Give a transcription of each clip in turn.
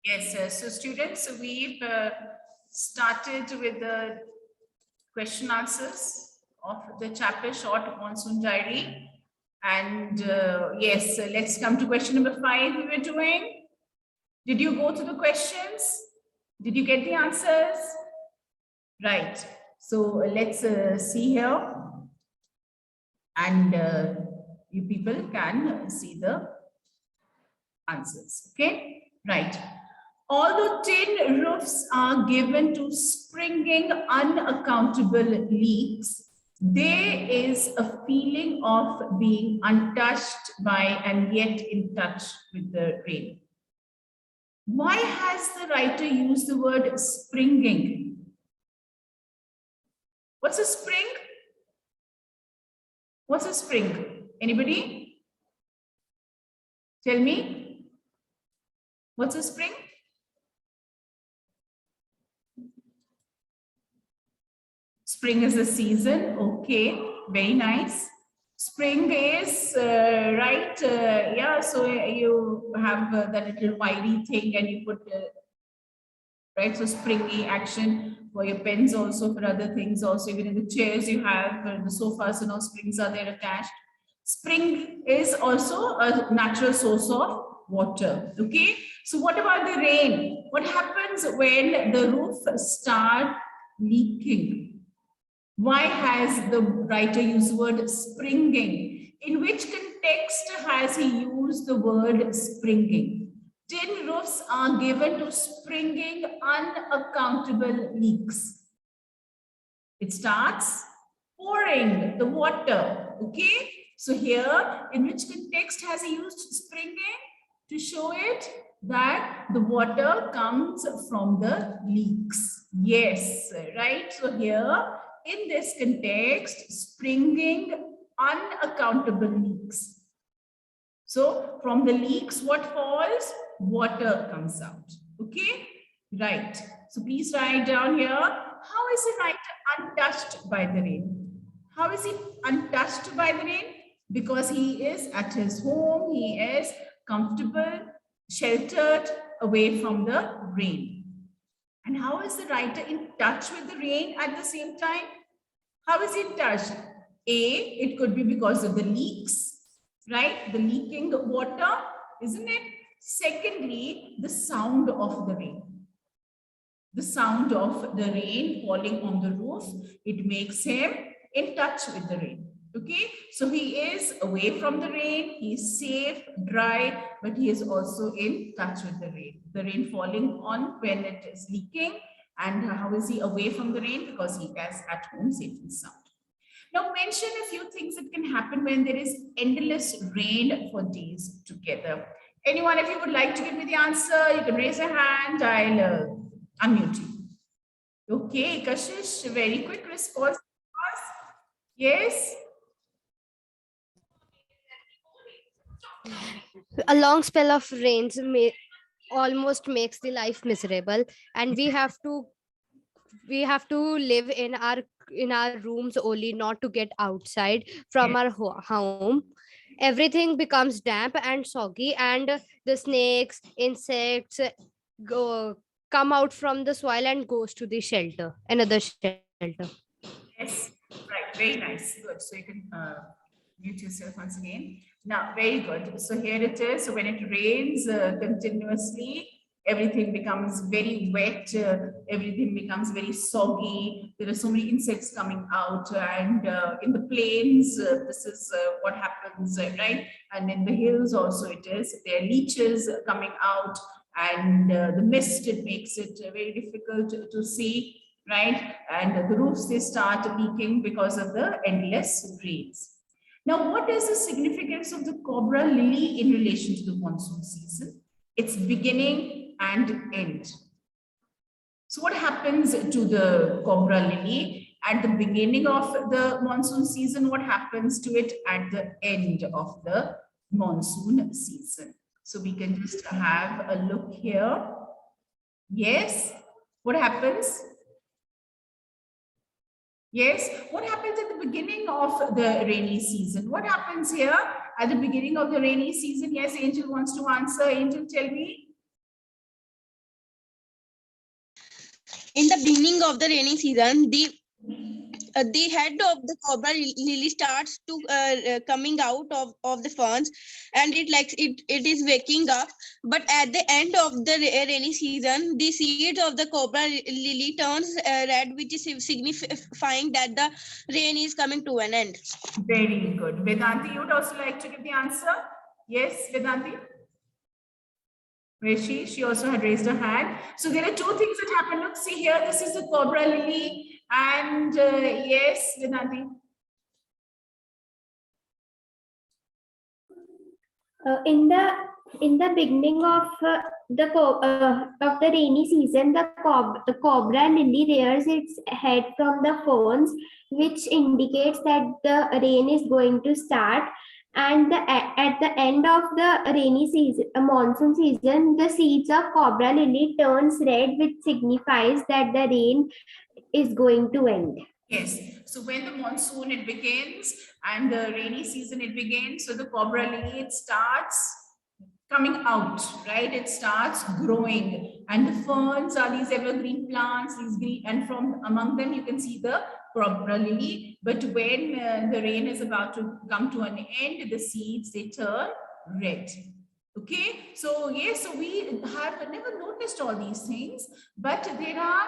Yes, so students, we've started with the question answers of the chapter Short Monsoon Diary. And yes, let's come to question number 5 we were doing. Did you go to the questions? Did you get the answers? Right. So let's see here. And you people can see the answers. Okay, right. Although tin roofs are given to springing unaccountable leaks, there is a feeling of being untouched by and yet in touch with the rain. Why has the writer used the word springing? What's a spring? What's a spring? Anybody? Tell me. What's a spring? Spring is the season. Okay, very nice. Spring is right. Yeah, so you have that little wiry thing and you put right. So springy action for your pens, also for other things. Also, even in the chairs you have the sofas, you know, springs are there attached. Spring is also a natural source of water. Okay. So what about the rain? What happens when the roof start leaking? Why has the writer used the word springing? In which context has he used the word springing? Tin roofs are given to springing unaccountable leaks. It starts pouring the water. Okay. So here, in which context has he used springing? To show it that the water comes from the leaks. Yes, right. So here, in this context, springing unaccountable leaks. So from the leaks, what falls? Water comes out. Okay, right. So please write down here, how is the writer untouched by the rain? How is he untouched by the rain? Because he is at his home, he is comfortable, sheltered away from the rain. And how is the writer in touch with the rain at the same time? How is he in touch? A, it could be because of the leaks, right? The leaking water, isn't it? Secondly, the sound of the rain. The sound of the rain falling on the roof, it makes him in touch with the rain. Okay, so he is away from the rain, he is safe, dry, but he is also in touch with the rain. The rain falling on when it is leaking. And how is he away from the rain? Because he is at home, safe and sound. Now mention a few things that can happen when there is endless rain for days together. Anyone, if you would like to give me the answer, you can raise your hand. I'll unmute you. Okay, Kashish, very quick response. Yes. A long spell of rains almost makes the life miserable, and we have to live in our rooms only, not to get outside from our home. Everything becomes damp and soggy, and the snakes, insects go come out from the soil and goes to the shelter, another shelter. Yes, right, very nice, good. So you can mute yourself once again. Now, very good. So here it is. So when it rains continuously, everything becomes very wet, everything becomes very soggy. There are so many insects coming out, and in the plains, this is what happens, right? And in the hills also it is. There are leeches coming out, and the mist, it makes it very difficult to see, right? And the roofs, they start leaking because of the endless rains. Now, what is the significance of the cobra lily in relation to the monsoon season? Its beginning and end. So what happens to the cobra lily at the beginning of the monsoon season? What happens to it at the end of the monsoon season? So we can just have a look here. Yes, what happens? Yes, what happens at the beginning of the rainy season? What happens here at the beginning of the rainy season? Yes, Angel wants to answer. Angel, tell me. in the beginning of the rainy season, the head of the cobra lily starts to coming out of the ferns, and it is waking up. But at the end of the rainy season, the seeds of the cobra lily turns red, which is signifying that the rain is coming to an end. Very good. Vedanti, you would also like to give the answer? Yes, Vedanti? Where she also had raised her hand. So there are two things that happen. Look, see here, this is the cobra lily. And yes, Vedanti. In the beginning of the rainy season, the cobra lily rears its head from the ferns, which indicates that the rain is going to start. And at the end of the rainy season, monsoon season, the seeds of cobra lily turns red, which signifies that the rain is going to end. Yes. So when the monsoon it begins and the rainy season it begins, so the cobra lily it starts coming out, right? It starts growing, and the ferns are these evergreen plants, these green, and from among them you can see the cobra lily. But when the rain is about to come to an end, the seeds they turn red. Okay, so yes, so we have never noticed all these things, but there are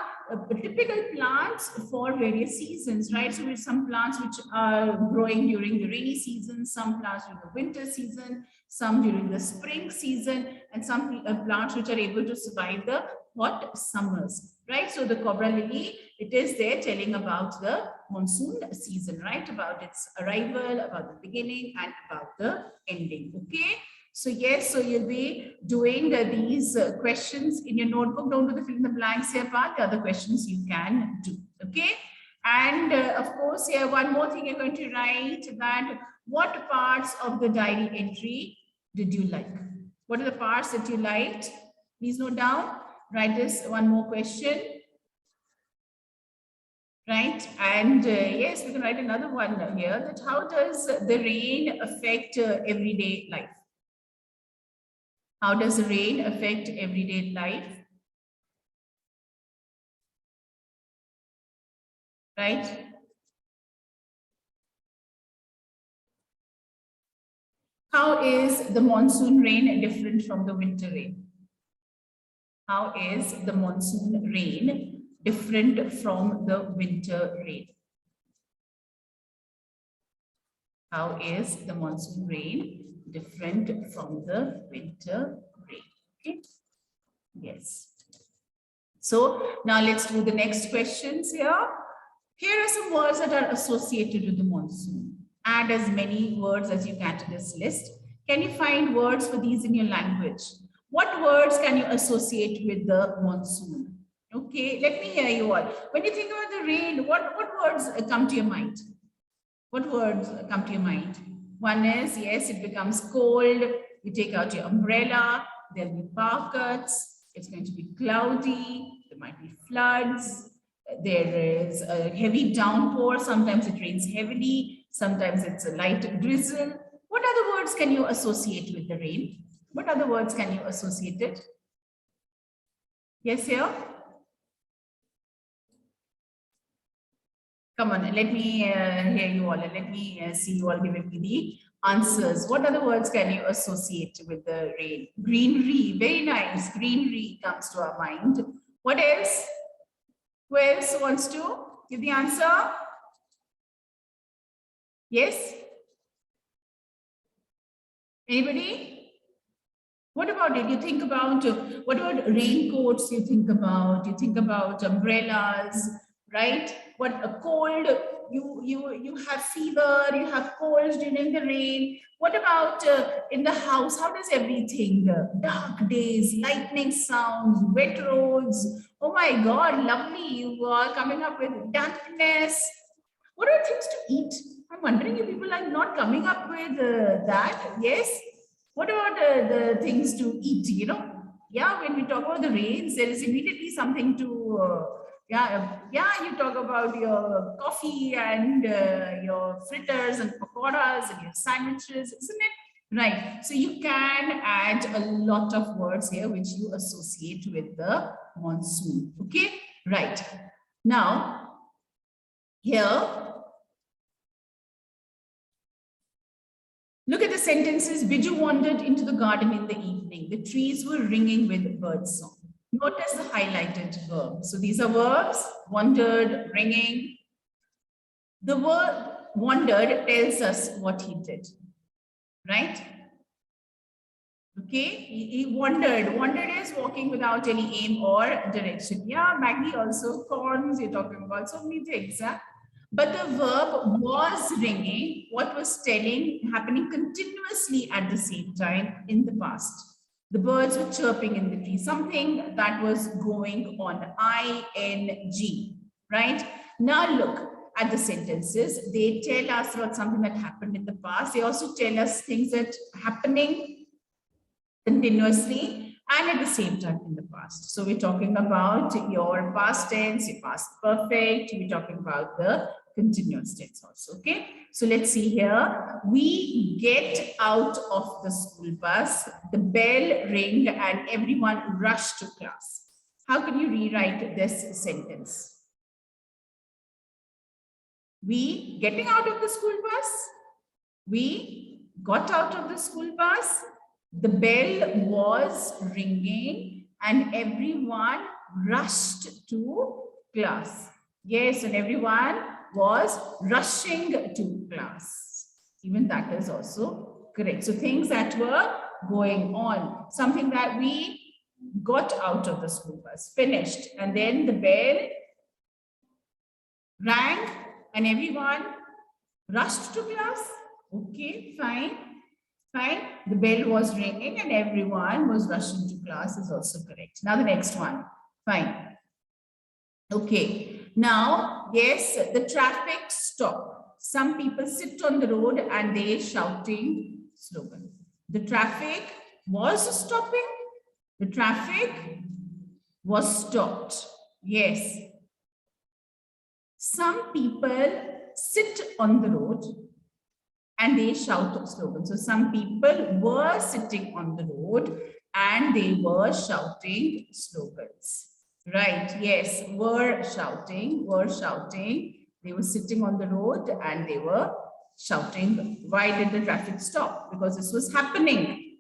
typical plants for various seasons, right? So there's some plants which are growing during the rainy season, some plants during the winter season, some during the spring season, and some plants which are able to survive the hot summers, right? So the cobra lily, it is there telling about the monsoon season, right? About its arrival, about the beginning, and about the ending. Okay. So yes, so you'll be doing these questions in your notebook. Don't do the fill in the blanks here part. The other questions you can do. Okay. And of course, here one more thing you're going to write, that what parts of the diary entry did you like? What are the parts that you liked? Please note down. Write this one more question. Right. And yes, we can write another one here, that how does the rain affect everyday life? How does the rain affect everyday life? Right? How is the monsoon rain different from the winter rain? How is the monsoon rain different from the winter rain? How is the monsoon rain different from the winter rain? Okay. Yes. So now let's do the next questions here. Here are some words that are associated with the monsoon. Add as many words as you can to this list. Can you find words for these in your language? What words can you associate with the monsoon? Okay, let me hear you all. When you think about the rain, what words come to your mind? What words come to your mind? One is, yes, it becomes cold. You take out your umbrella. There'll be power cuts. It's going to be cloudy. There might be floods. There is a heavy downpour. Sometimes it rains heavily. Sometimes it's a light drizzle. What other words can you associate with the rain? What other words can you associate it? Yes, here? Come on, let me hear you all, and let me see you all giving me the answers. What other words can you associate with the rain? Greenery, very nice. Greenery comes to our mind. What else? Who else wants to give the answer? Yes? Anybody? What about it? You think about, what about raincoats? You think about umbrellas, right? What a cold, you have fever, you have colds during the rain. What about in the house? How does everything? Dark days, lightning sounds, wet roads. Oh my God, lovely. You are coming up with dampness. What are things to eat? I'm wondering if people are not coming up with that. Yes. What about the things to eat? You know, yeah, when we talk about the rains, there is immediately something to, you talk about your coffee and your fritters and pakoras and your sandwiches, isn't it? Right. So you can add a lot of words here which you associate with the monsoon. Okay. Right. Now, here, look at the sentences. Biju wandered into the garden in the evening. The trees were ringing with bird song. Notice the highlighted verbs. So these are verbs: wandered, ringing. The word wandered tells us what he did, right? Okay, he wandered. Wandered is walking without any aim or direction. Yeah, Maggie also, corns, you're talking about so many things. Huh? But the verb was ringing, what was happening continuously at the same time in the past. The birds were chirping in the tree, something that was going on, ing, right? Now look at the sentences. They tell us about something that happened in the past. They also tell us things that are happening continuously and at the same time in the past. So we're talking about your past tense, your past perfect. We're talking about the continuous tense also. Okay. So let's see here. We get out of the school bus. The bell rang and everyone rushed to class. How can you rewrite this sentence? We getting out of the school bus. We got out of the school bus. The bell was ringing and everyone rushed to class. Yes, and everyone was rushing to class. Even that is also correct. So things that were going on, something that we got out of the school bus, finished, and then the bell rang and everyone rushed to class. Okay, fine. Fine. The bell was ringing and everyone was rushing to class is also correct. Now the next one. Fine. Okay. Now, yes, the traffic stopped. Some people sit on the road and they shouting slogan. The traffic was stopping. The traffic was stopped. Yes. Some people sit on the road and they shout a slogan. So some people were sitting on the road and they were shouting slogans. Right, yes, were shouting. They were sitting on the road and they were shouting. Why did the traffic stop? Because this was happening.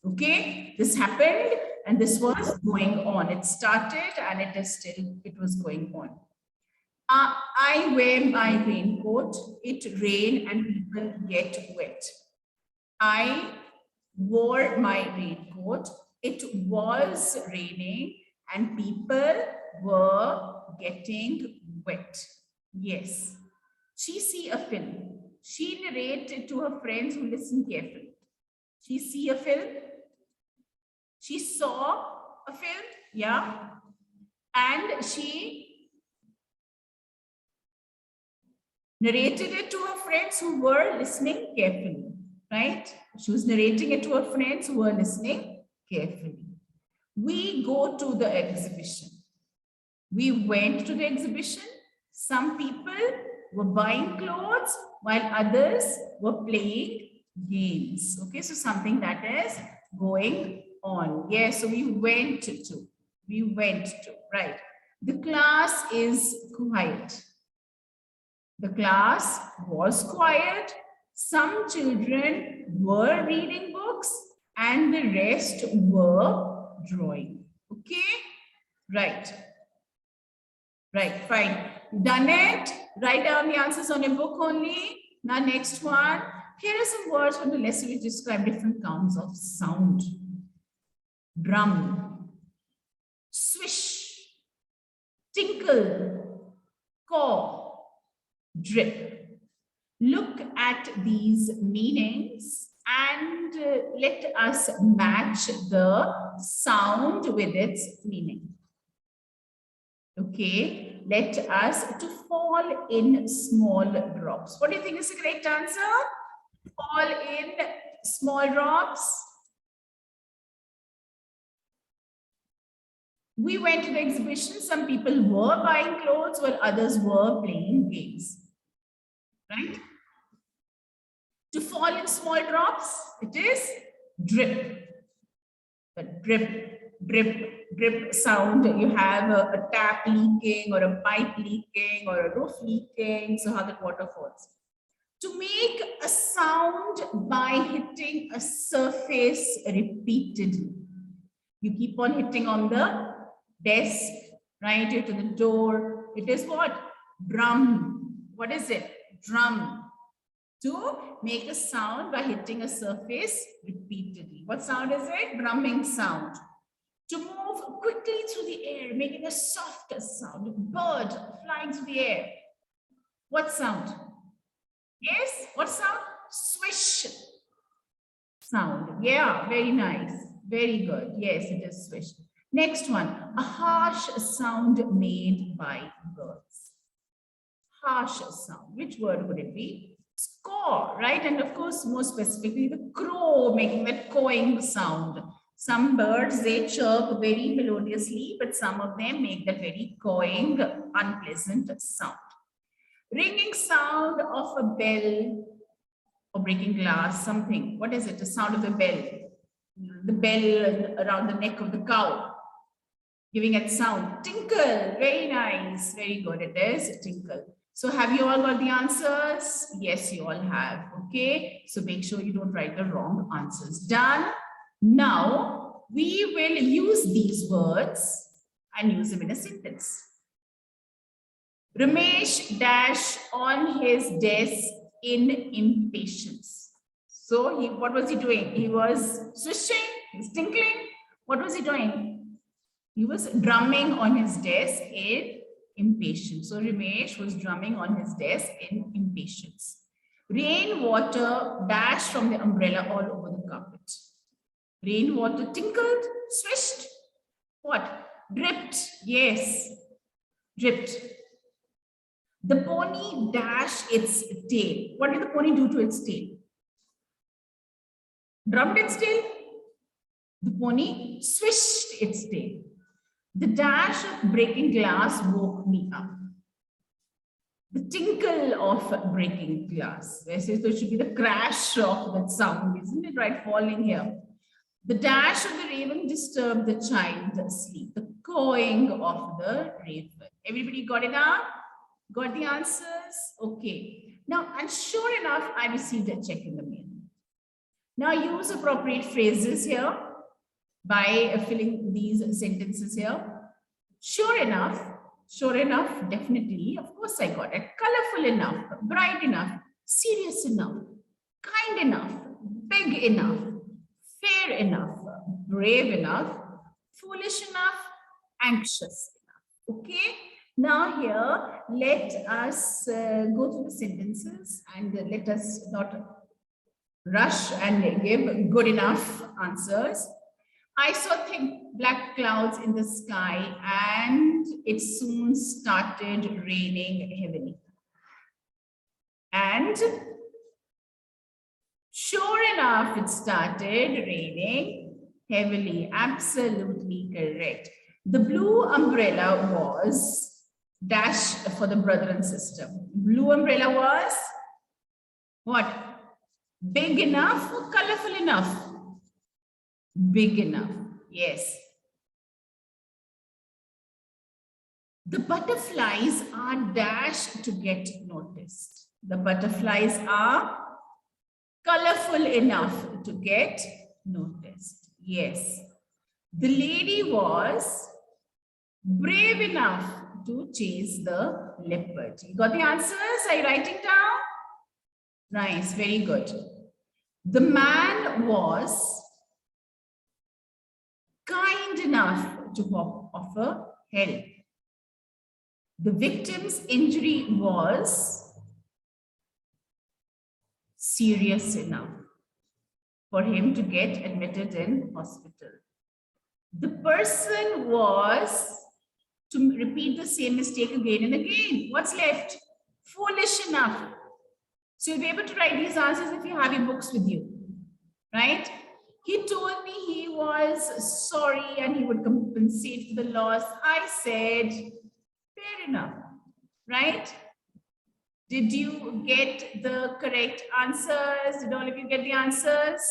Okay, this happened and this was going on. It started and it was going on. I wear my raincoat. It rained and people get wet. I wore my raincoat. It was raining and people were getting wet. Yes. She see a film. She narrated to her friends who listened carefully. She see a film. She saw a film. Yeah. And she narrated it to her friends who were listening carefully, right? She was narrating it to her friends who were listening carefully. We go to the exhibition. We went to the exhibition. Some people were buying clothes while others were playing games. Okay, so something that is going on. Yes, so we went to, right? The class is quiet. The class was quiet. Some children were reading books and the rest were drawing. Okay, right. Right, fine. Done it. Write down the answers on your book only. Now, next one. Here are some words from the lesson which describe different counts of sound. Drum, swish, tinkle, caw, drip. Look at these meanings and let us match the sound with its meaning. Okay, let us to fall in small drops. What do you think is the correct answer? Fall in small drops. We went to the exhibition. Some people were buying clothes while others were playing games. Right? To fall in small drops, it is drip. The drip. drip sound. You have a tap leaking or a pipe leaking or a roof leaking. So how that water falls. To make a sound by hitting a surface repeatedly. You keep on hitting on the desk, right? You're to the door. It is what? Drum. What is it? Drum. To make a sound by hitting a surface repeatedly. What sound is it? Drumming sound. To move quickly through the air, making a softer sound. A bird flying through the air. What sound? Yes, what sound? Swish sound. Yeah, very nice. Very good. Yes, it is swish. Next one, a harsh sound made by birds. Harsh sound. Which word would it be? Score, right? And of course, more specifically, the crow making that cawing sound. Some birds, they chirp very melodiously, but some of them make that very cawing, unpleasant sound. Ringing sound of a bell or breaking glass, something. What is it? The sound of the bell. The bell around the neck of the cow. Giving it sound. Tinkle. Very nice. Very good. It is tinkle. So have you all got the answers? Yes, you all have. Okay. So make sure you don't write the wrong answers. Done. Now we will use these words and use them in a sentence. Ramesh dash on his desk in impatience. So what was he doing? He was swishing, he was tinkling. What was he doing? He was drumming on his desk in impatience. So Ramesh was drumming on his desk in impatience. Rainwater dashed from the umbrella all over the carpet. Rainwater tinkled, swished. What? Dripped. Yes, dripped. The pony dashed its tail. What did the pony do to its tail? Drummed its tail. The pony swished its tail. The dash of breaking glass woke me up. The tinkle of breaking glass. So it should be the crash of that sound, isn't it? Right, falling here. The dash of the raven disturbed the child's sleep. The cawing of the raven. Everybody got it up? Got the answers? Okay. Now, and sure enough, I received a check in the mail. Now, use appropriate phrases here by filling these sentences here. Sure enough, definitely. Of course, I got it. Colorful enough, bright enough, serious enough, kind enough, big enough, fair enough, brave enough, foolish enough, anxious enough. Okay. Now here, let us go through the sentences and let us not rush and give good enough answers. I saw thick black clouds in the sky and it soon started raining heavily. And sure enough, it started raining heavily. Absolutely correct. The blue umbrella was dash for the brother and sister. Blue umbrella was what? Big enough or colorful enough? Big enough. Yes. The butterflies are dashed to get noticed. The butterflies are colorful enough to get noticed. Yes. The lady was brave enough to chase the leopard. You got the answers? Are you writing down? Nice, very good. The man was kind enough to offer help. The victim's injury was serious enough for him to get admitted in hospital. The person was to repeat the same mistake again and again. What's left? Foolish enough. So you'll be able to write these answers if you have your books with you, right? He told me he was sorry and he would compensate for the loss. I said, fair enough, right? Did you get the correct answers? Did all of you get the answers?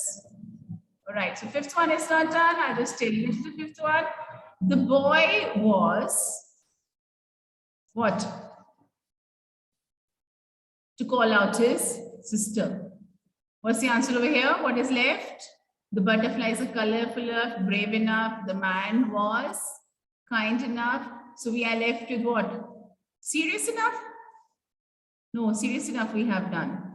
All right, so fifth one is not done. I'll just tell you the fifth one. The boy was what? To call out his sister. What's the answer over here? What is left? The butterflies are colorful enough, brave enough. The man was kind enough. So we are left with what? Serious enough? No, serious enough we have done.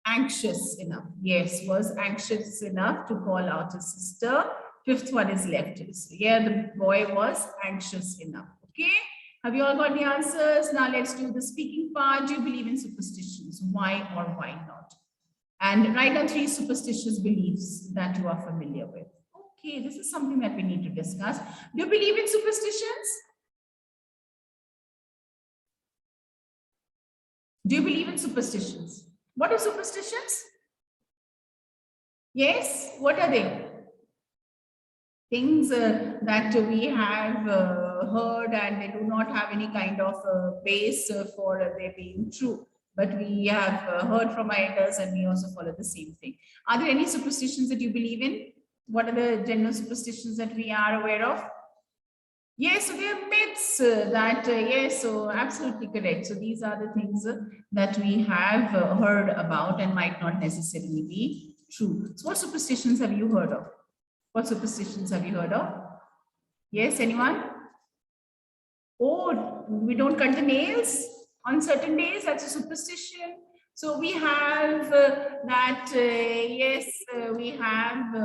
Anxious enough. Yes, was anxious enough to call out his sister. Fifth one is left. So here the boy was anxious enough. Okay. Have you all got the answers? Now let's do the speaking part. Do you believe in superstitions? Why or why not? And write down 3 superstitious beliefs that you are familiar with. Okay, this is something that we need to discuss. Do you believe in superstitions? Do you believe in superstitions? What are superstitions? Yes, what are they? Things that we have heard and they do not have any kind of base for their being true. But we have heard from our elders and we also follow the same thing. Are there any superstitions that you believe in? What are the general superstitions that we are aware of? Yes, so they are myths yes, so absolutely correct. So these are the things that we have heard about and might not necessarily be true. So what superstitions have you heard of? What superstitions have you heard of? Yes, anyone? Oh, we don't cut the nails on certain days. That's a superstition. So we have we have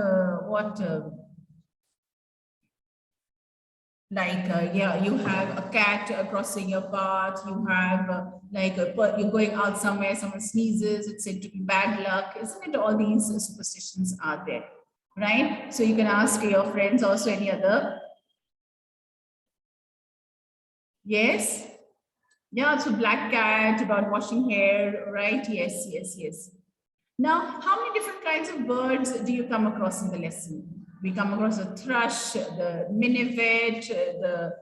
you have a cat crossing your path. You have you're going out somewhere, someone sneezes, it's said to be bad luck. Isn't it? All these superstitions are there, right? So you can ask your friends also any other. Yes. Yeah, so black cat, about washing hair, right? Yes, yes, yes. Now, how many different kinds of birds do you come across in the lesson? We come across the thrush, the minivet, the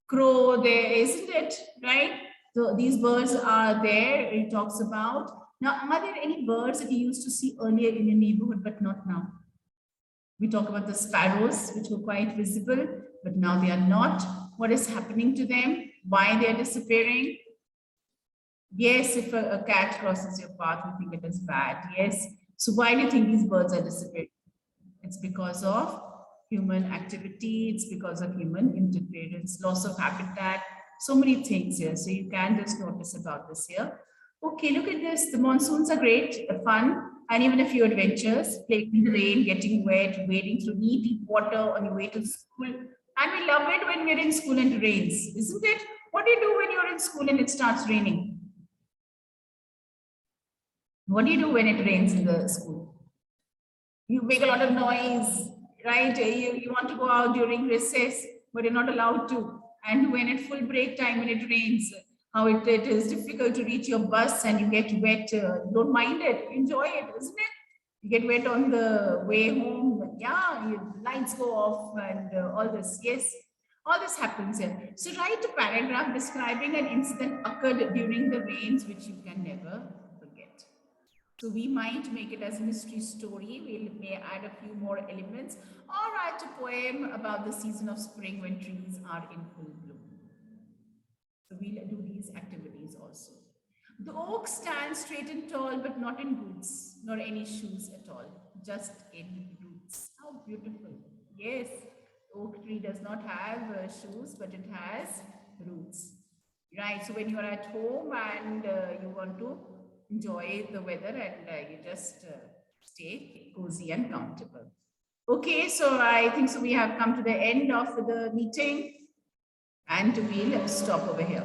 crow there, isn't it? Right? So these birds are there, it talks about. Now, are there any birds that you used to see earlier in your neighborhood, but not now? We talk about the sparrows, which were quite visible, but now they are not. What is happening to them? Why they are disappearing? Yes, if a cat crosses your path, we think it is bad. Yes. So why do you think these birds are disappearing? It's because of human activity. It's because of human interference, loss of habitat, so many things here. So you can just notice about this here. Okay, look at this. The monsoons are great, fun, and even a few adventures, playing in the rain, getting wet, wading through knee-deep water on your way to school. And we love it when we're in school and it rains, isn't it? What do you do when you're in school and it starts raining? What do you do when it rains in the school? You make a lot of noise, right? You want to go out during recess, but you're not allowed to. And when at full break time, when it rains, how it is difficult to reach your bus and you get wet. You don't mind it, enjoy it, isn't it? You get wet on the way home. Yeah, your lights go off and all this. Yes, all this happens here. So write a paragraph describing an incident occurred during the rains, which you can never forget. So we might make it as a mystery story. We may add a few more elements or write a poem about the season of spring when trees are in full bloom. So we'll do these activities also. The oak stands straight and tall, but not in boots, nor any shoes at all, just in roots. How beautiful. Yes, the oak tree does not have shoes, but it has roots. Right, so when you are at home and you want to enjoy the weather and you just stay cozy and comfortable. Okay, so I think so we have come to the end of the meeting and we'll stop over here.